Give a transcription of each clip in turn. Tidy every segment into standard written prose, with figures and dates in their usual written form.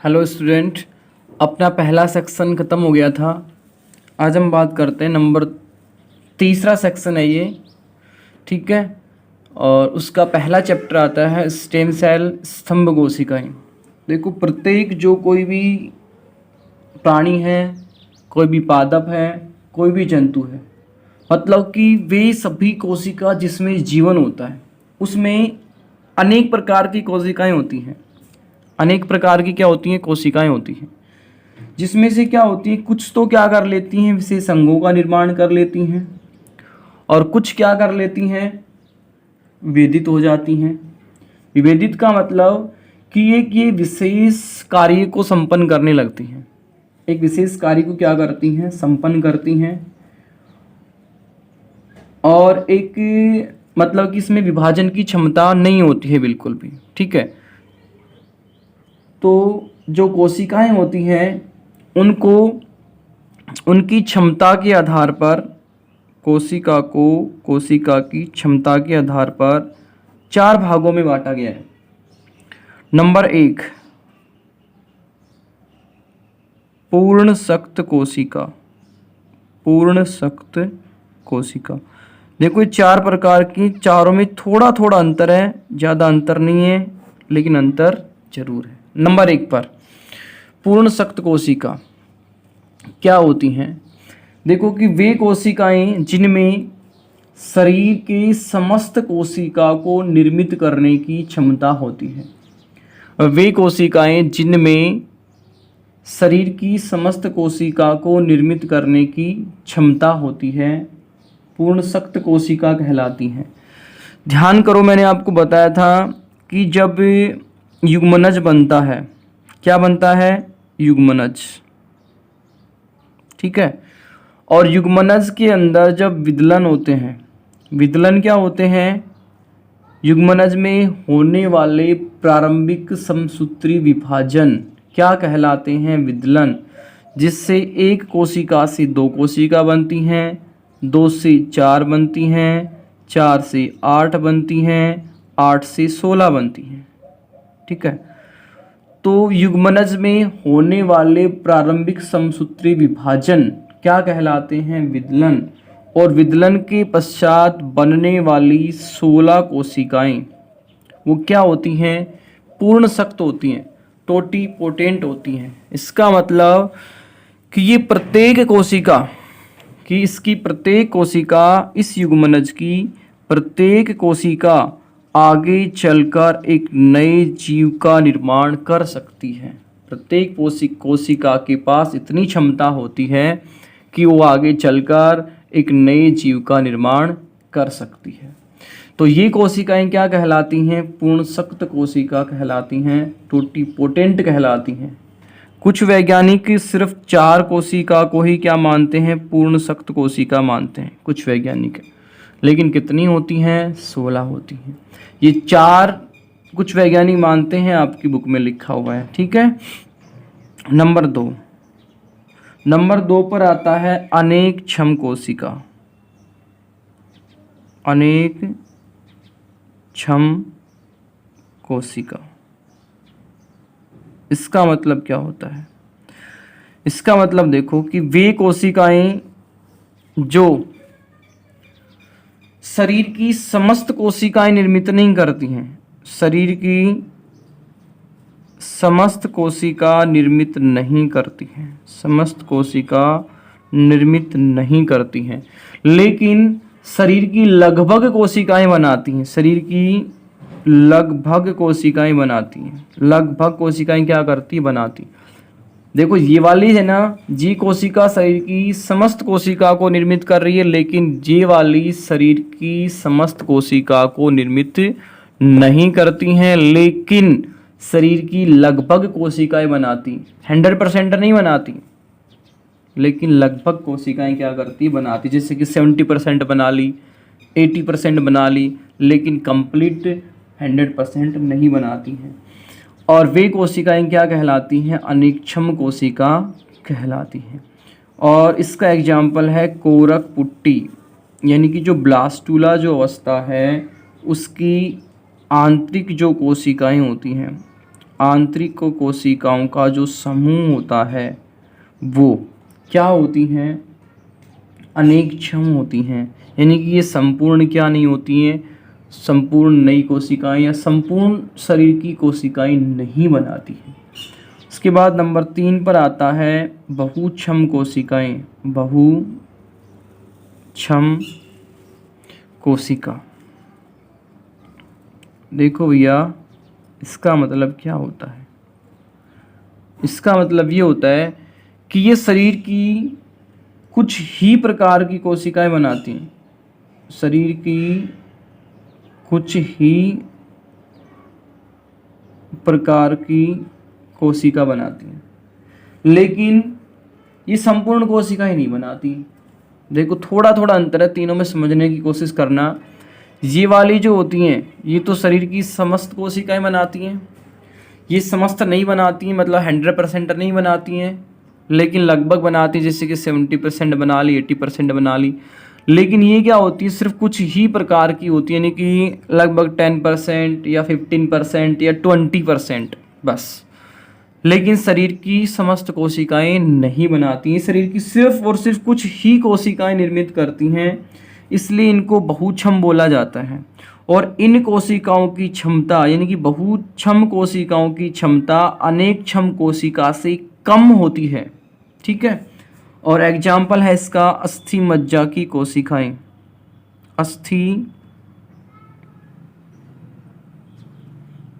Hello student, अपना पहला section ख़त्म हो गया था। आज हम बात करते हैं नंबर तीसरा सेक्शन है ये, ठीक है। और उसका पहला चैप्टर आता है स्टेम सेल स्तंभ कोशिकाएं। देखो, प्रत्येक जो कोई भी प्राणी है, कोई भी पादप है, कोई भी जंतु है, मतलब कि वे सभी कोशिका जिसमें जीवन होता है उसमें अनेक प्रकार की कोशिकाएं होती हैं। अनेक प्रकार की क्या होती हैं? कोशिकाएं होती हैं, जिसमें से क्या होती है, कुछ तो क्या कर लेती हैं, विशेष अंगों का निर्माण कर लेती हैं, और कुछ क्या कर लेती हैं, विभेदित हो जाती हैं। विभेदित का मतलब कि ये विशेष कार्य को संपन्न करने लगती हैं। एक विशेष कार्य को क्या करती हैं? संपन्न करती हैं। और एक मतलब कि इसमें विभाजन की क्षमता नहीं होती है बिल्कुल भी, ठीक है। तो जो कोशिकाएं होती हैं उनको उनकी क्षमता के आधार पर, कोशिका की क्षमता के आधार पर 4 भागों में बांटा गया है। नंबर 1, पूर्ण शक्त कोशिका। पूर्ण शक्त कोशिका, देखो ये 4 प्रकार की, चारों में थोड़ा थोड़ा अंतर है, ज़्यादा अंतर नहीं है लेकिन अंतर जरूर है। नंबर 1 पर पूर्ण शक्त कोशिका क्या होती हैं? देखो कि वे कोशिकाएं जिनमें शरीर के समस्त कोशिका को निर्मित करने की क्षमता होती है। वे कोशिकाएं जिनमें शरीर की समस्त कोशिका को निर्मित करने की क्षमता होती है पूर्ण शक्त कोशिका कहलाती हैं। ध्यान करो, मैंने आपको बताया था कि जब युग्मनज बनता है, क्या बनता है? युग्मनज, ठीक है। और युग्मनज के अंदर जब विदलन होते हैं, विदलन क्या होते हैं? युग्मनज में होने वाले प्रारंभिक समसूत्री विभाजन क्या कहलाते हैं? विदलन, जिससे एक कोशिका से 2 कोशिका बनती हैं, 2 से 4 बनती हैं, 4 से 8 बनती हैं, 8 से 16 बनती हैं, ठीक है। तो युग्मनज में होने वाले प्रारंभिक समसूत्री विभाजन क्या कहलाते हैं? विदलन। और विदलन के पश्चात बनने वाली 16 कोशिकाएं वो क्या होती हैं? पूर्ण शक्त होती हैं, टोटीपोटेंट होती हैं। इसका मतलब कि ये प्रत्येक कोशिका प्रत्येक कोशिका, इस युग्मनज की प्रत्येक कोशिका आगे चलकर एक नए जीव का निर्माण कर सकती है। प्रत्येक कोशिका के पास इतनी क्षमता होती है कि वो आगे चलकर एक नए जीव का निर्माण कर सकती है। तो ये कोशिकाएं क्या कहलाती हैं? पूर्ण शक्त कोशिका कहलाती हैं, टोटीपोटेंट कहलाती हैं। कुछ वैज्ञानिक सिर्फ 4 कोशिका को ही क्या मानते हैं? पूर्ण शक्त कोशिका मानते हैं कुछ वैज्ञानिक, लेकिन कितनी होती हैं? 16 होती हैं। ये 4 कुछ वैज्ञानिक मानते हैं, आपकी बुक में लिखा हुआ है, ठीक है। नंबर 2 पर आता है अनेक क्षम कोशिका। अनेक क्षम कोशिका, इसका मतलब क्या होता है? इसका मतलब देखो कि वे कोशिकाएं जो शरीर की समस्त कोशिकाएं निर्मित नहीं करती हैं, शरीर की समस्त कोशिका निर्मित नहीं करती हैं, समस्त कोशिका निर्मित नहीं करती हैं, लेकिन शरीर की लगभग कोशिकाएं बनाती हैं। शरीर की लगभग कोशिकाएं बनाती हैं। लगभग कोशिकाएं क्या करती? बनाती। देखो ये वाली है ना, जी कोशिका शरीर की समस्त कोशिका को निर्मित कर रही है, लेकिन ये वाली शरीर की समस्त कोशिका को निर्मित नहीं करती हैं, लेकिन शरीर की लगभग कोशिकाएं बनाती। 100% नहीं बनाती, लेकिन लगभग कोशिकाएं क्या करती? बनाती। जैसे कि 70% बना ली, 80% बना ली, लेकिन कंप्लीट 100% नहीं बनाती हैं। और वे कोशिकाएं क्या कहलाती हैं? अनेकक्षम कोशिका कहलाती हैं। और इसका एग्जाम्पल है कोरक पुट्टी, यानी कि जो ब्लास्टूला जो अवस्था है उसकी आंतरिक जो कोशिकाएं होती हैं, आंतरिक कोशिकाओं का जो समूह होता है वो क्या होती हैं, अनेकक्षम होती हैं। यानी कि ये संपूर्ण क्या नहीं होती हैं, संपूर्ण नई कोशिकाएं या संपूर्ण शरीर की कोशिकाएं नहीं बनाती हैं। उसके बाद नंबर 3 पर आता है बहुक्षम कोशिकाएं। बहुक्षम कोशिका, देखो भैया इसका मतलब क्या होता है। इसका मतलब ये होता है कि ये शरीर की कुछ ही प्रकार की कोशिकाएं बनाती हैं, शरीर की कुछ ही प्रकार की कोशिका बनाती हैं, लेकिन ये संपूर्ण कोशिकाएं नहीं बनाती। देखो थोड़ा थोड़ा अंतर है, तीनों में समझने की कोशिश करना। ये वाली जो होती हैं ये तो शरीर की समस्त कोशिकाएं बनाती हैं, ये समस्त नहीं बनाती हैं, मतलब 100% नहीं बनाती हैं, लेकिन लगभग बनाती हैं, जैसे कि 70% बना ली, 80% बना ली। लेकिन ये क्या होती है, सिर्फ कुछ ही प्रकार की होती है, यानी कि लगभग 10% या 15% या 20% बस। लेकिन शरीर की समस्त कोशिकाएं नहीं बनाती हैं, शरीर की सिर्फ और सिर्फ कुछ ही कोशिकाएं निर्मित करती हैं, इसलिए इनको बहुक्षम बोला जाता है। और इन कोशिकाओं की क्षमता यानी कि बहुक्षम कोशिकाओं की क्षमता अनेकक्षम कोशिका से कम होती है, ठीक है। और एग्जाम्पल है इसका अस्थि मज्जा की कोशिकाएं। अस्थि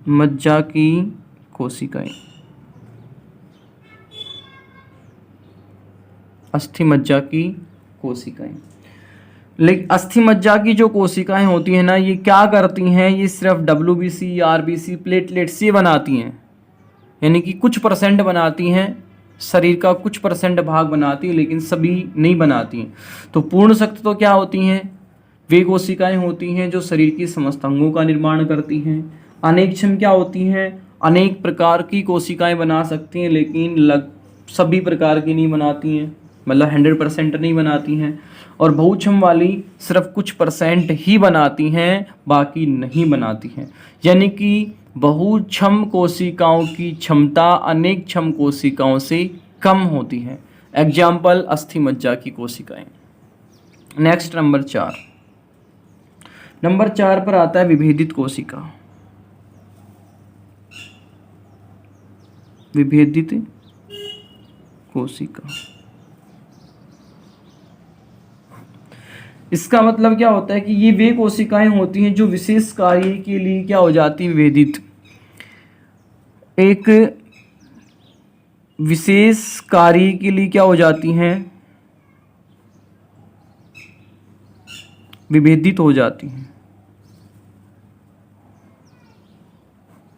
मज्जा की कोशिकाएं, अस्थि मज्जा की कोशिकाएं। लेकिन अस्थि मज्जा की जो कोशिकाएं होती हैं ना, ये क्या करती हैं, ये सिर्फ WBC, RBC, प्लेटलेट्स ये बनाती हैं, यानी कि कुछ % बनाती हैं, शरीर का कुछ % भाग बनाती है, लेकिन सभी नहीं बनाती हैं। तो पूर्ण शक्ति तो क्या होती हैं, वे कोशिकाएं होती हैं जो शरीर की समस्त अंगों का निर्माण करती हैं। अनेकक्षम क्या होती हैं, अनेक प्रकार की कोशिकाएं बना सकती हैं, लेकिन सभी प्रकार की नहीं बनाती हैं, मतलब 100% नहीं बनाती हैं। और बहुक्षम वाली सिर्फ कुछ % ही बनाती हैं, बाकी नहीं बनाती हैं। यानी कि बहुक्षम कोशिकाओं की क्षमता अनेकक्षम कोशिकाओं से कम होती है। एग्जाम्पल अस्थि मज्जा की कोशिकाएं। Next number 4। नंबर 4 पर आता है विभेदित कोशिका। विभेदित कोशिका, इसका मतलब क्या होता है कि ये वे कोशिकाएं होती हैं जो विशेष कार्य के लिए क्या हो जाती है, विभेदित। एक विशेष कार्य के लिए क्या हो जाती हैं, विभेदित हो जाती हैं।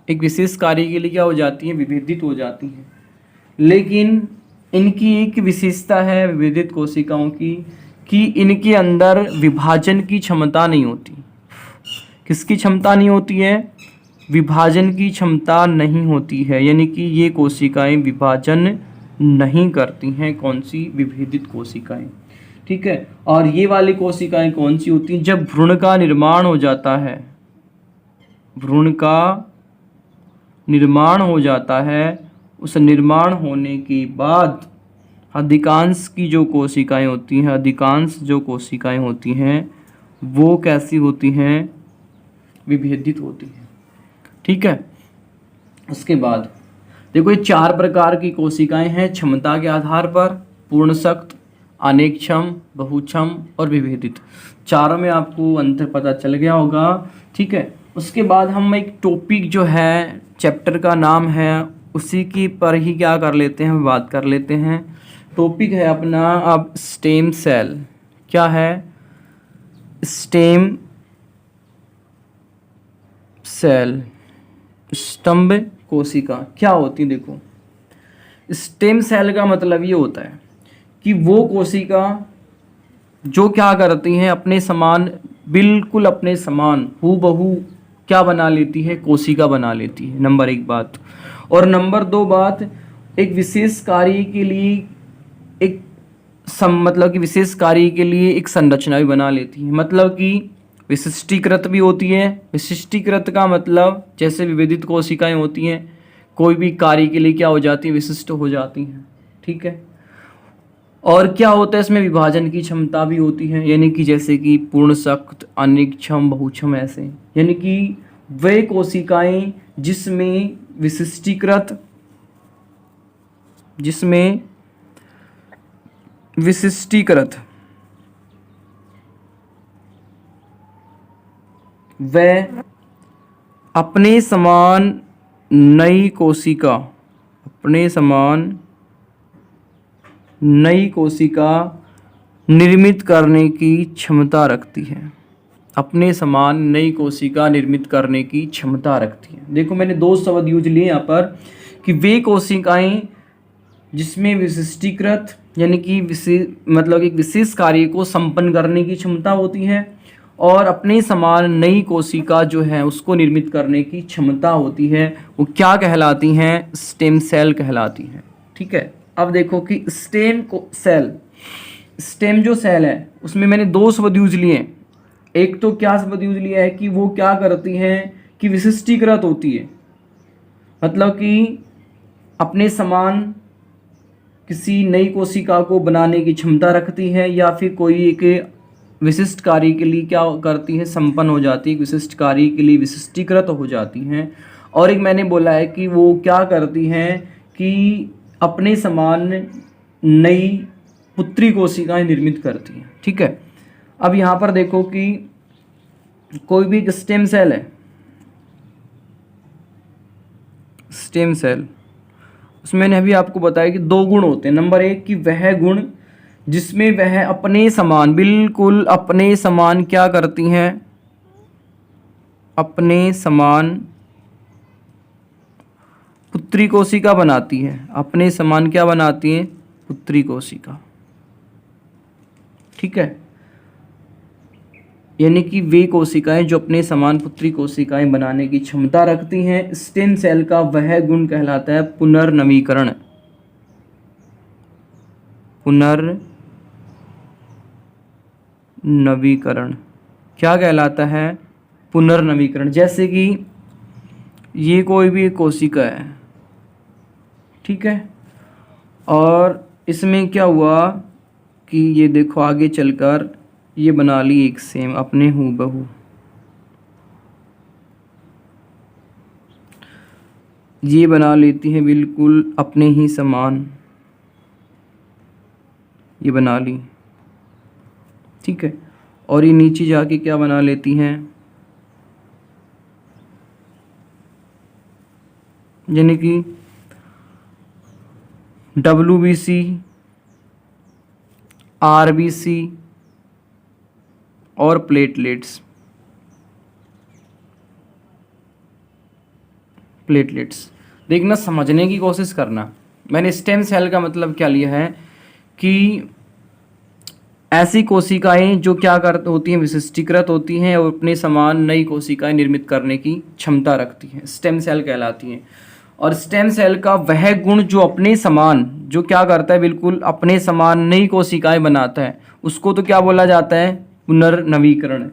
एक विशेष कार्य के लिए क्या हो जाती हैं, विभेदित हो जाती हैं। लेकिन इनकी एक विशेषता है विभेदित कोशिकाओं की कि इनके अंदर विभाजन की क्षमता नहीं होती। किसकी क्षमता नहीं होती है, विभाजन की क्षमता नहीं होती है, यानी कि ये कोशिकाएं विभाजन नहीं करती हैं। कौन सी, विभेदित कोशिकाएं, ठीक है। और ये वाली कोशिकाएं कौन सी होती हैं, जब भ्रूण का निर्माण हो जाता है, भ्रूण का निर्माण हो जाता है, उस निर्माण होने के बाद अधिकांश की जो कोशिकाएं होती हैं, अधिकांश जो कोशिकाएं होती हैं वो कैसी होती हैं, विभेदित होती हैं, ठीक है। उसके बाद देखो ये 4 प्रकार की कोशिकाएं हैं क्षमता के आधार पर, पूर्ण शक्त, अनेकक्षम, बहुक्षम और विभेदित। चारों में आपको अंतर पता चल गया होगा, ठीक है। उसके बाद हम एक टॉपिक जो है, चैप्टर का नाम है, उसी की पर ही क्या कर लेते हैं, बात कर लेते हैं। टॉपिक है अपना अब स्टेम सेल। क्या है, स्टेम सेल, स्तंभ कोशिका क्या होती है। देखो स्टेम सेल का मतलब ये होता है कि वो कोशिका जो क्या करती हैं, अपने समान, बिल्कुल अपने समान हूबहू क्या बना लेती है, कोशिका बना लेती है, नंबर 1 बात। और नंबर 2 बात, एक विशेष कार्य के लिए एक मतलब कि विशेष कार्य के लिए एक संरचना भी बना लेती है, मतलब कि विशिष्टीकृत भी होती है। विशिष्टीकृत का मतलब जैसे विभेदित कोशिकाएं होती हैं, कोई भी कार्य के लिए क्या हो जाती है, विशिष्ट हो जाती हैं। ठीक है। और क्या होता है इसमें, विभाजन की क्षमता भी होती है, यानी कि जैसे कि पूर्ण शक्त, अनिक्षम, बहुक्षम, ऐसे। यानी कि वे कोशिकाएं जिसमें विशिष्टीकृत व अपने समान नई कोशिका निर्मित करने की क्षमता रखती है। अपने समान नई कोशिका निर्मित करने की क्षमता रखती है। देखो मैंने दो शब्द यूज लिए यहाँ पर कि वे कोशिकाएं जिसमें विशिष्टीकृत यानी कि मतलब एक विशेष कार्य को संपन्न करने की क्षमता होती है, और अपने समान नई कोशिका जो है उसको निर्मित करने की क्षमता होती है, वो क्या कहलाती हैं, स्टेम सेल कहलाती हैं। ठीक है। अब देखो कि स्टेम जो सेल है उसमें मैंने दो शब्द यूज लिए। एक तो क्या शब्द यूज लिया है कि वो क्या करती हैं कि विशिष्टीकृत होती है, मतलब कि अपने समान किसी नई कोशिका को बनाने की क्षमता रखती है, या फिर कोई एक विशिष्ट कार्य के लिए क्या करती है, संपन्न हो जाती है, विशिष्ट कार्य के लिए विशिष्टीकृत हो जाती हैं। और एक मैंने बोला है कि वो क्या करती हैं कि अपने समान नई पुत्री कोशिकाएं निर्मित करती हैं। ठीक है। अब यहाँ पर देखो कि कोई भी स्टेम सेल है, स्टेम सेल, उसमें मैंने अभी आपको बताया कि दो गुण होते हैं। नंबर एक कि वह गुण जिसमें वह अपने समान, बिल्कुल अपने समान क्या करती हैं, अपने समान पुत्री कोशिका बनाती है। अपने समान क्या बनाती हैं, पुत्री कोशिका। ठीक है। यानी कि वे कोशिकाएं जो अपने समान पुत्री कोशिकाएं बनाने की क्षमता रखती हैं। स्टेम सेल का वह गुण कहलाता है पुनर्नवीकरण। पुनर्नवीकरण क्या कहलाता है, पुनर्नवीकरण। जैसे कि ये कोई भी एक कोशिका है, ठीक है, और इसमें क्या हुआ कि ये देखो आगे चलकर ये बना ली एक सेम अपने हूबहू, ये बना लेती है बिल्कुल अपने ही समान, ये बना ली। ठीक है। और ये नीचे जाके क्या बना लेती हैं, यानी कि WBC, RBC और प्लेटलेट्स। देखना, समझने की कोशिश करना। मैंने स्टेम सेल का मतलब क्या लिया है कि ऐसी कोशिकाएं जो क्या कर होती हैं, विशिष्टीकृत होती हैं और अपने समान नई कोशिकाएं निर्मित करने की क्षमता रखती हैं, स्टेम सेल कहलाती हैं। और स्टेम सेल का वह गुण जो अपने समान, जो क्या करता है, बिल्कुल अपने समान नई कोशिकाएं बनाता है, उसको तो क्या बोला जाता है, पुनर्नवीकरण।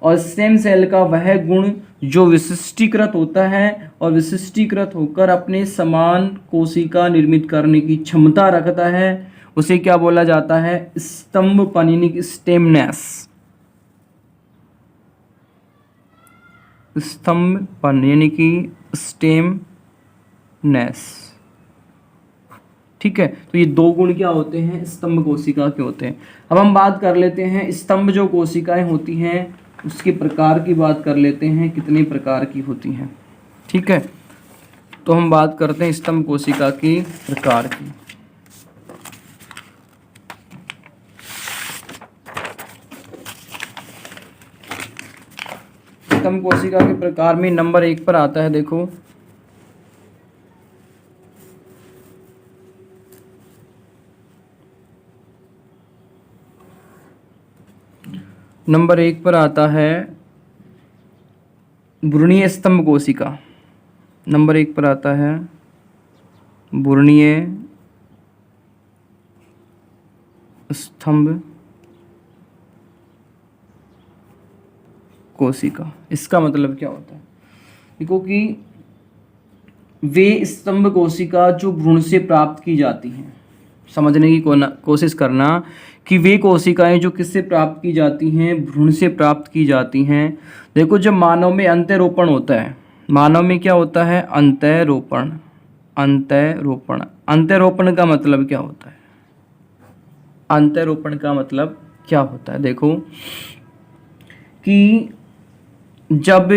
और स्टेम सेल का वह गुण जो विशिष्टीकृत होता है और विशिष्टीकृत होकर अपने समान कोशिका निर्मित करने की क्षमता रखता है, उसे क्या बोला जाता है, स्तंभपन यानी कि स्टेमनेस। स्तंभपन यानी कि स्टेमनेस। ठीक है। तो ये दो गुण क्या होते हैं, स्तंभ कोशिका के होते हैं। अब हम बात कर लेते हैं स्तंभ जो कोशिकाएं होती हैं उसके प्रकार की बात कर लेते हैं, कितने प्रकार की होती हैं। ठीक है। तो हम बात करते हैं स्तंभ कोशिका की प्रकार की। स्तंभ कोशिका के प्रकार में नंबर 1 पर आता है, देखो नंबर 1 पर आता है भ्रूणीय स्तंभ कोशिका। नंबर 1 पर आता है भ्रूणीय स्तंभ कोशिका। इसका मतलब क्या होता है, देखो कि वे स्तंभ कोशिका जो भ्रूण से प्राप्त की जाती हैं। समझने की कोशिश करना कि वे कोशिकाएं जो किससे प्राप्त की जाती हैं, भ्रूण से प्राप्त की जाती हैं। देखो, जब मानव में अंतःरोपण होता है, मानव में क्या होता है, अंतःरोपण। अंतःरोपण, अंतःरोपण का मतलब क्या होता है, अंतःरोपण का मतलब क्या होता है? देखो कि जब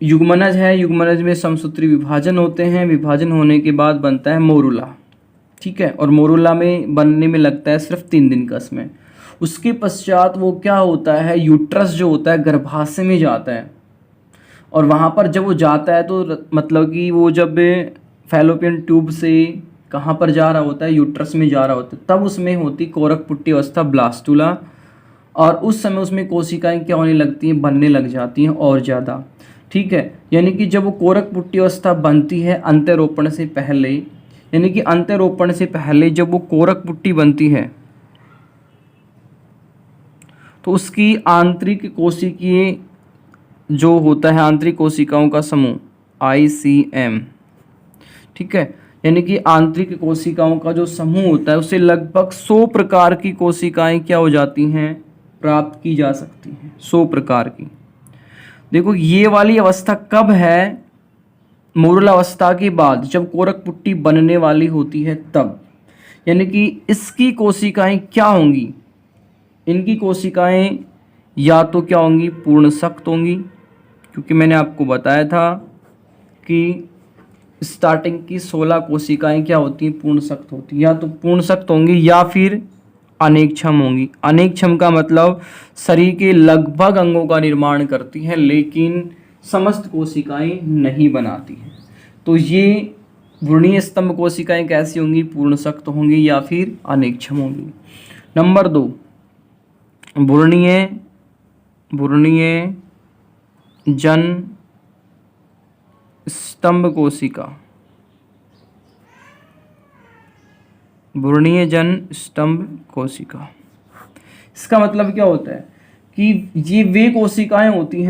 युग्मनज है, युग्मनज में समसूत्री विभाजन होते हैं, विभाजन होने के बाद बनता है मोरुला, ठीक है, और मोरुला में बनने में लगता है सिर्फ 3 दिन का समय। उसके पश्चात वो क्या होता है, यूट्रस जो होता है गर्भाशय में जाता है, और वहाँ पर जब वो जाता है तो मतलब कि वो जब फैलोपियन ट्यूब से कहाँ पर जा रहा होता है, यूट्रस में जा रहा होता है, तब उसमें होती कोरकपुटी अवस्था, ब्लास्टुला, और उस समय उसमें कोशिकाएं क्या होने लगती हैं, बनने लग जाती हैं और ज़्यादा, ठीक है। यानी कि जब वो कोरकपुटी अवस्था बनती है अंतःरोपण से पहले, यानी कि अंतःरोपण से पहले जब वो कोरकपुटी बनती है तो उसकी आंतरिक कोशिकीय जो होता है, आंतरिक कोशिकाओं का समूह ICM, ठीक है, यानी कि आंतरिक कोशिकाओं का जो समूह होता है उससे लगभग 100 प्रकार की कोशिकाएं क्या हो जाती हैं, प्राप्त की जा सकती हैं, 100 प्रकार की। देखो, ये वाली अवस्था कब है, मोरुल अवस्था के बाद, जब कोरकपुट्टी बनने वाली होती है तब। यानी कि इसकी कोशिकाएं क्या होंगी, इनकी कोशिकाएं या तो क्या होंगी, पूर्ण सख्त होंगी, क्योंकि मैंने आपको बताया था कि स्टार्टिंग की 16 कोशिकाएं क्या होती हैं, पूर्ण सख्त होती हैं, या तो पूर्ण सख्त होंगी या फिर अनेकक्षम होंगी। अनेकक्षम का मतलब शरीर के लगभग अंगों का निर्माण करती हैं लेकिन समस्त कोशिकाएं नहीं बनाती हैं। तो ये भ्रूणीय स्तंभ कोशिकाएं कैसी होंगी, पूर्ण सख्त होंगी या फिर अनेकक्षम होंगी। नंबर 2, भ्रूणीय जन स्तंभ कोशिका, भ्रूणीय जन स्तंभ कोशिका। इसका मतलब क्या होता है कि ये वे कोशिकाएं होती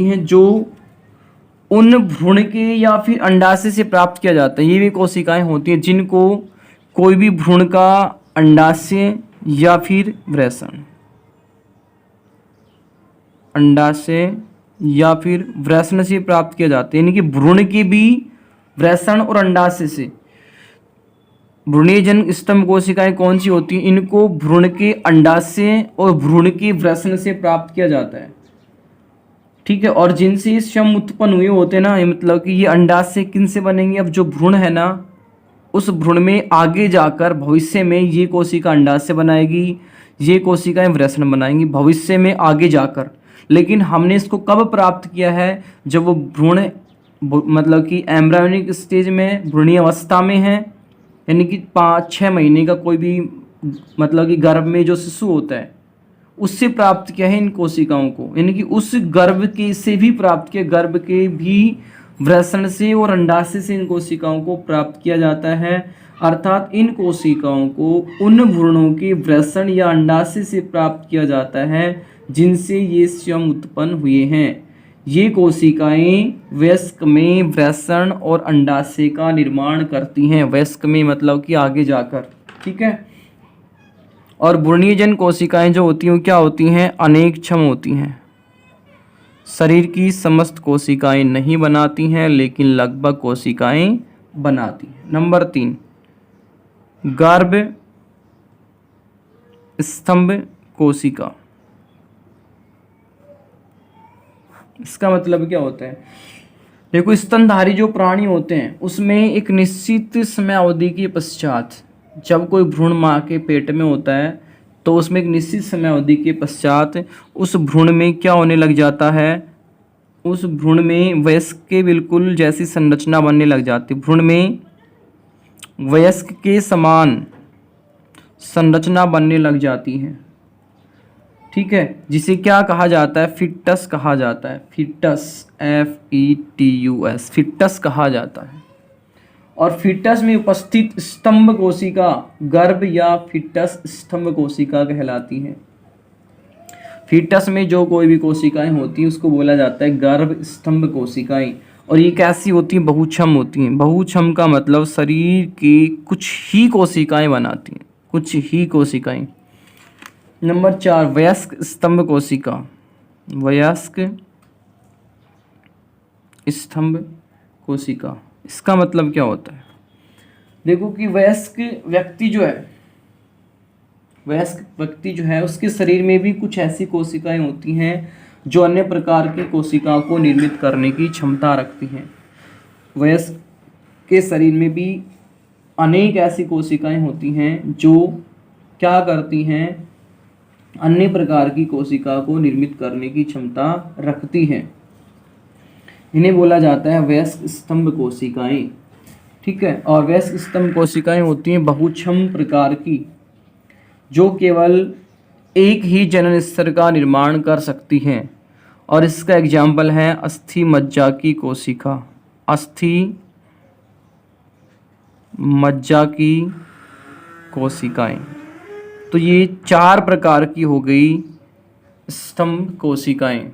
हैं जो उन भ्रूण के या फिर अंडाशय से प्राप्त किया जाता है। ये वे कोशिकाएं होती हैं जिनको कोई भी भ्रूण का अंडाशय या फिर वृषण, अंडाशय या फिर वृषण से प्राप्त किया जाता है। यानी कि भ्रूण के भी वृषण और अंडाशय से। भ्रूणीय जन स्तंभ कोशिकाएं कौन सी होती हैं, इनको भ्रूण के अंडाशय और भ्रूण के वृषण से प्राप्त किया जाता है, ठीक है। और जिनसे स्वयं उत्पन्न हुए होते हैं ना, ये मतलब कि ये अंडाशय किन से बनेंगे, अब जो भ्रूण है ना, उस भ्रूण में आगे जाकर भविष्य में ये कोशिका अंडाशय बनाएगी, ये कोशिकाएं वृषण बनाएंगी भविष्य में आगे जाकर। लेकिन हमने इसको कब प्राप्त किया है, जब वो भ्रूण मतलब कि एम्ब्रायोनिक स्टेज में, भ्रूणीय अवस्था में है, यानी कि 5-6 महीने का कोई भी मतलब कि गर्भ में जो शिशु होता है उससे प्राप्त किया है इन कोशिकाओं को। यानी कि उस गर्भ के से भी प्राप्त किया, गर्भ के भी वृषण से और अंडाशय से इन कोशिकाओं को प्राप्त किया जाता है। अर्थात इन कोशिकाओं को उन भ्रूणों के वृषण या अंडाशय से प्राप्त किया जाता है जिनसे ये स्वयं उत्पन्न हुए हैं। ये कोशिकाएं वयस्क में वृषण और अंडाशय का निर्माण करती हैं, वयस्क में मतलब कि आगे जाकर, ठीक है। और भ्रूणीय जन कोशिकाएं जो होती हैं क्या होती हैं, अनेकक्षम होती हैं। शरीर की समस्त कोशिकाएं नहीं बनाती हैं लेकिन लगभग कोशिकाएं बनाती हैं। नंबर 3, गर्भ स्तंभ कोशिका। इसका मतलब क्या होता है, देखो, स्तनधारी जो प्राणी होते हैं उसमें एक निश्चित समय अवधि के पश्चात, जब कोई भ्रूण माँ के पेट में होता है तो उसमें एक निश्चित समय अवधि के पश्चात उस भ्रूण में क्या होने लग जाता है, उस भ्रूण में वयस्क के बिल्कुल जैसी संरचना बनने लग जाती है। भ्रूण में वयस्क के समान संरचना बनने लग जाती है, ठीक है, जिसे क्या कहा जाता है, फिटस कहा जाता है। फिटस, FETUS, फिटस कहा जाता है। और फिटस में उपस्थित स्तंभ कोशिका गर्भ या फिटस स्तंभ कोशिका कहलाती है। फीटस में जो कोई भी कोशिकाएं होती हैं उसको बोला जाता है गर्भ स्तंभ कोशिकाएं। और ये कैसी होती हैं? बहुक्षम होती हैं। बहुक्षम का मतलब शरीर की कुछ ही कोशिकाएं बनाती हैं, कुछ ही कोशिकाएं। नंबर 4, वयस्क स्तंभ कोशिका। वयस्क स्तंभ कोशिका, इसका मतलब क्या होता है? देखो कि वयस्क व्यक्ति जो है उसके शरीर में भी कुछ ऐसी कोशिकाएं होती हैं जो अन्य प्रकार की कोशिकाओं को निर्मित करने की क्षमता रखती हैं। वयस्क के शरीर में भी अनेक ऐसी कोशिकाएं होती हैं जो क्या करती हैं? अन्य प्रकार की कोशिका को निर्मित करने की क्षमता रखती हैं। इन्हें बोला जाता है वयस्क स्तंभ कोशिकाएं। ठीक है। और वयस्क स्तंभ कोशिकाएं होती हैं बहुक्षम प्रकार की, जो केवल एक ही जनन स्तर का निर्माण कर सकती हैं। और इसका एग्जाम्पल है अस्थि मज्जा की कोशिका। अस्थि मज्जा की कोशिकाएं। तो ये 4 प्रकार की हो गई स्तंभ कोशिकाएं।